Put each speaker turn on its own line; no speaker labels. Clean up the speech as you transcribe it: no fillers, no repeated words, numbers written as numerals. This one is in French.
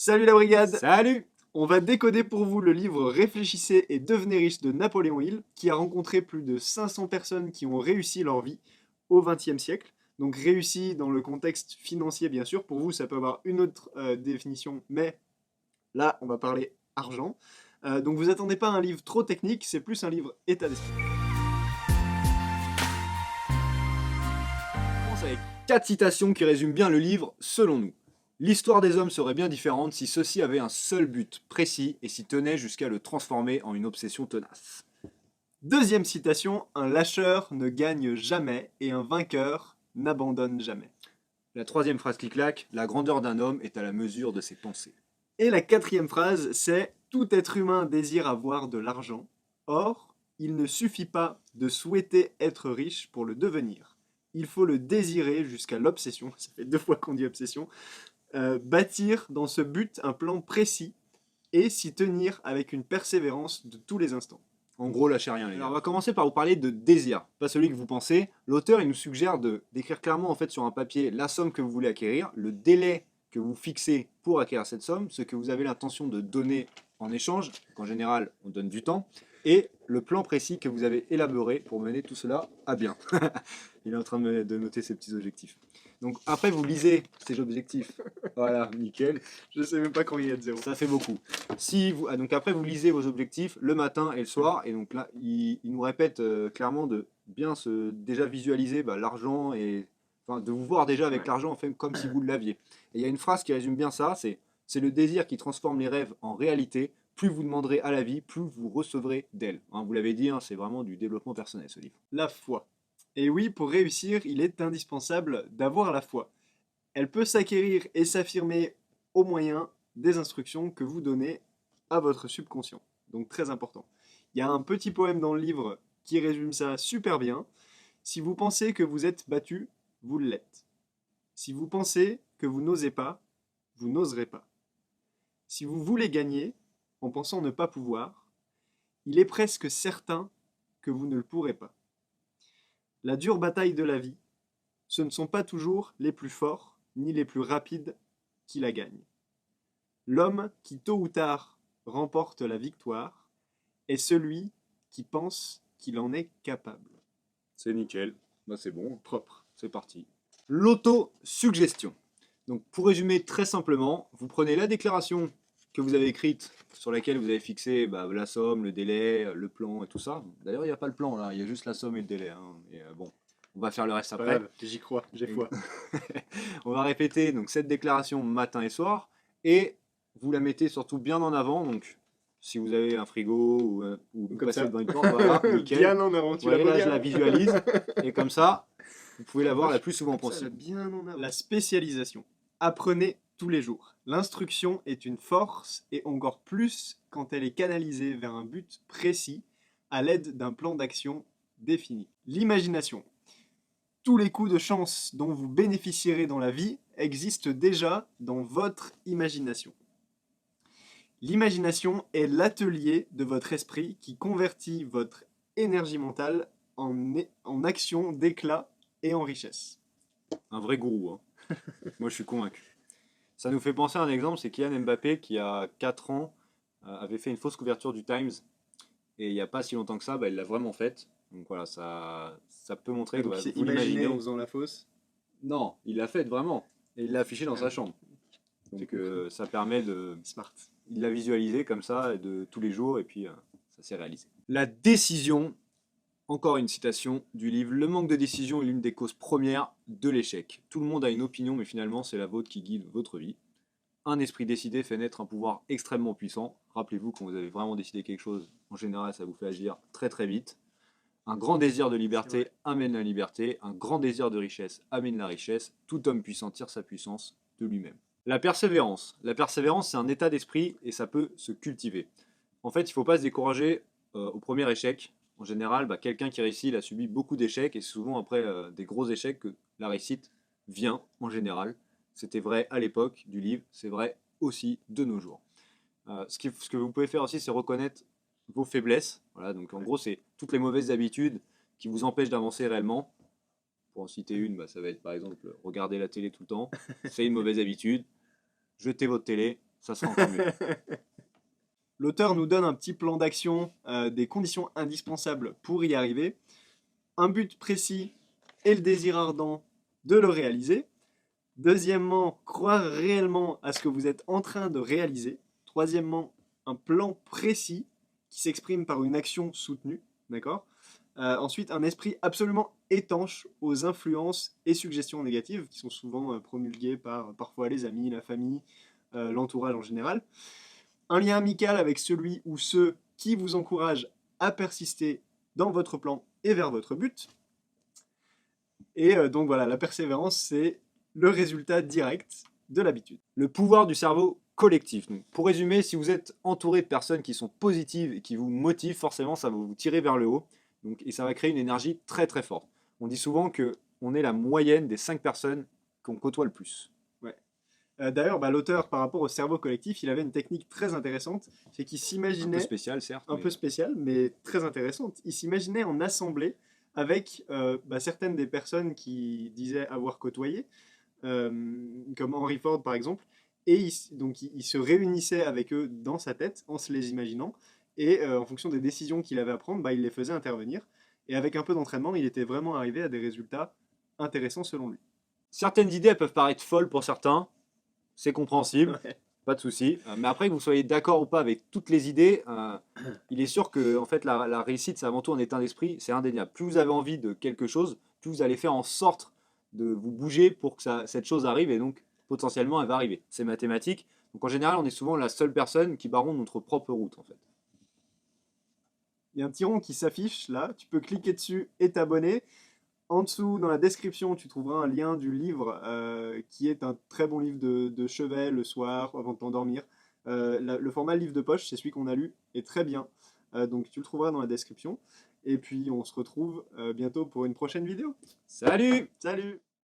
Salut la brigade!
Salut!
On va décoder pour vous le livre Réfléchissez et devenez riche de Napoléon Hill, qui a rencontré plus de 500 personnes qui ont réussi leur vie au XXe siècle. Donc réussi dans le contexte financier bien sûr, pour vous ça peut avoir une autre définition, mais là on va parler argent. Donc vous attendez pas à un livre trop technique, c'est plus un livre état d'esprit.
On commence avec 4 citations qui résument bien le livre selon nous. L'histoire des hommes serait bien différente si ceux-ci avaient un seul but précis et s'y tenaient jusqu'à le transformer en une obsession tenace.
Deuxième citation, un lâcheur ne gagne jamais et un vainqueur n'abandonne jamais.
La troisième phrase qui claque, la grandeur d'un homme est à la mesure de ses pensées.
Et la quatrième phrase, c'est tout être humain désire avoir de l'argent. Or, il ne suffit pas de souhaiter être riche pour le devenir. Il faut le désirer jusqu'à l'obsession, ça fait 2 fois qu'on dit obsession, bâtir dans ce but un plan précis et s'y tenir avec une persévérance de tous les instants.
En gros, lâchez rien les gars.
Alors,
Alors on va commencer par vous parler de désir, pas celui que vous pensez. L'auteur il nous suggère d'écrire clairement en fait sur un papier la somme que vous voulez acquérir, le délai que vous fixez pour acquérir cette somme, ce que vous avez l'intention de donner en échange, qu'en général on donne du temps, et le plan précis que vous avez élaboré pour mener tout cela à bien. Il est en train de noter ses petits objectifs. Donc après vous lisez ces objectifs. Voilà, nickel.
Je sais même pas quand il y a de zéro.
Ça fait beaucoup. Donc après, vous lisez vos objectifs le matin et le soir, et donc là, il nous répète clairement de bien déjà visualiser l'argent et enfin, de vous voir déjà avec
Ouais.
l'argent en fait comme si vous l'aviez. Et il y a une phrase qui résume bien ça, c'est le désir qui transforme les rêves en réalité. Plus vous demanderez à la vie, plus vous recevrez d'elle. Hein, vous l'avez dit, hein, c'est vraiment du développement personnel ce livre.
La foi. Et oui, pour réussir, il est indispensable d'avoir la foi. Elle peut s'acquérir et s'affirmer au moyen des instructions que vous donnez à votre subconscient. Donc très important. Il y a un petit poème dans le livre qui résume ça super bien. Si vous pensez que vous êtes battu, vous l'êtes. Si vous pensez que vous n'osez pas, vous n'oserez pas. Si vous voulez gagner en pensant ne pas pouvoir, il est presque certain que vous ne le pourrez pas. La dure bataille de la vie, ce ne sont pas toujours les plus forts ni les plus rapides qui la gagnent. L'homme qui tôt ou tard remporte la victoire est celui qui pense qu'il en est capable.
C'est nickel. C'est bon.
Propre.
C'est parti. L'autosuggestion. Donc pour résumer très simplement, vous prenez la déclaration que vous avez écrite, sur laquelle vous avez fixé la somme, le délai, le plan et tout ça. D'ailleurs, il n'y a pas le plan là, il y a juste la somme et le délai. Hein. Et, bon, on va faire le reste après.
Bref, j'y crois, j'ai foi.
On va répéter donc cette déclaration matin et soir, et vous la mettez surtout bien en avant. Donc si vous avez un frigo ou vous
Comme
passez
ça.
devant une porte, voilà, nickel.
Bien en avant, tu
Vous voyez,
la
là,
vois
je la
bien.
visualise, et comme ça, vous pouvez la voir
Moi,
la plus souvent
Comme ça, là,
possible.
bien en avant. La spécialisation. Apprenez tous les jours. L'instruction est une force et encore plus quand elle est canalisée vers un but précis à l'aide d'un plan d'action défini. L'imagination. Tous les coups de chance dont vous bénéficierez dans la vie existent déjà dans votre imagination. L'imagination est l'atelier de votre esprit qui convertit votre énergie mentale en action d'éclat et en richesse.
Un vrai gourou. Hein. Moi, je suis convaincu. Ça nous fait penser à un exemple, c'est Kylian Mbappé qui, a 4 ans, avait fait une fausse couverture du Times. Et il n'y a pas si longtemps que ça, il l'a vraiment faite. Donc voilà, ça peut montrer que
Donc il s'est
vous
imaginé
l'imaginez.
en faisant la fausse.
Non, il l'a faite vraiment. Et il l'a affichée dans sa chambre. Donc ça permet de...
Smart.
Il l'a visualisé comme ça de tous les jours et puis ça s'est réalisé. La décision, encore une citation du livre, le manque de décision est l'une des causes premières de l'échec. Tout le monde a une opinion mais finalement c'est la vôtre qui guide votre vie. Un esprit décidé fait naître un pouvoir extrêmement puissant. Rappelez-vous, quand vous avez vraiment décidé quelque chose, en général ça vous fait agir très très vite. Un grand désir de liberté amène la liberté, un grand désir de richesse amène la richesse. Tout homme puissant tire sa puissance de lui-même. La persévérance. La persévérance, c'est un état d'esprit et ça peut se cultiver. En fait, il ne faut pas se décourager au premier échec. En général, quelqu'un qui réussit, il a subi beaucoup d'échecs et c'est souvent après des gros échecs que la réussite vient en général. C'était vrai à l'époque du livre, c'est vrai aussi de nos jours. Ce que vous pouvez faire aussi, c'est reconnaître vos faiblesses. Voilà, donc en gros, c'est toutes les mauvaises habitudes qui vous empêchent d'avancer réellement. Pour en citer une, ça va être par exemple regarder la télé tout le temps. C'est une mauvaise habitude. Jetez votre télé, ça sera encore mieux.
L'auteur nous donne un petit plan d'action, des conditions indispensables pour y arriver, un but précis et le désir ardent de le réaliser. Deuxièmement, croire réellement à ce que vous êtes en train de réaliser. Troisièmement, un plan précis qui s'exprime par une action soutenue. D'accord ? Ensuite, un esprit absolument étanche aux influences et suggestions négatives qui sont souvent promulguées par parfois les amis, la famille, l'entourage en général. Un lien amical avec celui ou ceux qui vous encouragent à persister dans votre plan et vers votre but. Et donc voilà, la persévérance, c'est le résultat direct de l'habitude.
Le pouvoir du cerveau collectif. Donc, pour résumer, si vous êtes entouré de personnes qui sont positives et qui vous motivent, forcément, ça va vous tirer vers le haut. Donc, et ça va créer une énergie très très forte. On dit souvent qu'on est la moyenne des 5 personnes qu'on côtoie le plus.
D'ailleurs, l'auteur, par rapport au cerveau collectif, il avait une technique très intéressante, c'est qu'il
Un
s'imaginait,
peu spécial, certes.
un
mais-
peu spéciale, mais très intéressante, il s'imaginait en assemblée avec certaines des personnes qu'il disait avoir côtoyées, comme Henry Ford par exemple, et donc il se réunissait avec eux dans sa tête en se les imaginant, et en fonction des décisions qu'il avait à prendre, il les faisait intervenir, et avec un peu d'entraînement, il était vraiment arrivé à des résultats intéressants selon lui.
Certaines idées elles peuvent paraître folles pour certains, c'est compréhensible,
Ouais.
pas de souci. Mais après que vous soyez d'accord ou pas avec toutes les idées, il est sûr que en fait, la réussite, c'est avant tout un état d'esprit, c'est indéniable. Plus vous avez envie de quelque chose, plus vous allez faire en sorte de vous bouger pour que cette chose arrive, et donc potentiellement elle va arriver. C'est mathématique. Donc en général, on est souvent la seule personne qui barre notre propre route en fait.
Il y a un petit rond qui s'affiche là, tu peux cliquer dessus et t'abonner. En dessous, dans la description, tu trouveras un lien du livre qui est un très bon livre de chevet le soir avant de t'endormir. Le format livre de poche, c'est celui qu'on a lu, est très bien. Donc tu le trouveras dans la description. Et puis on se retrouve bientôt pour une prochaine vidéo.
Salut!
Salut!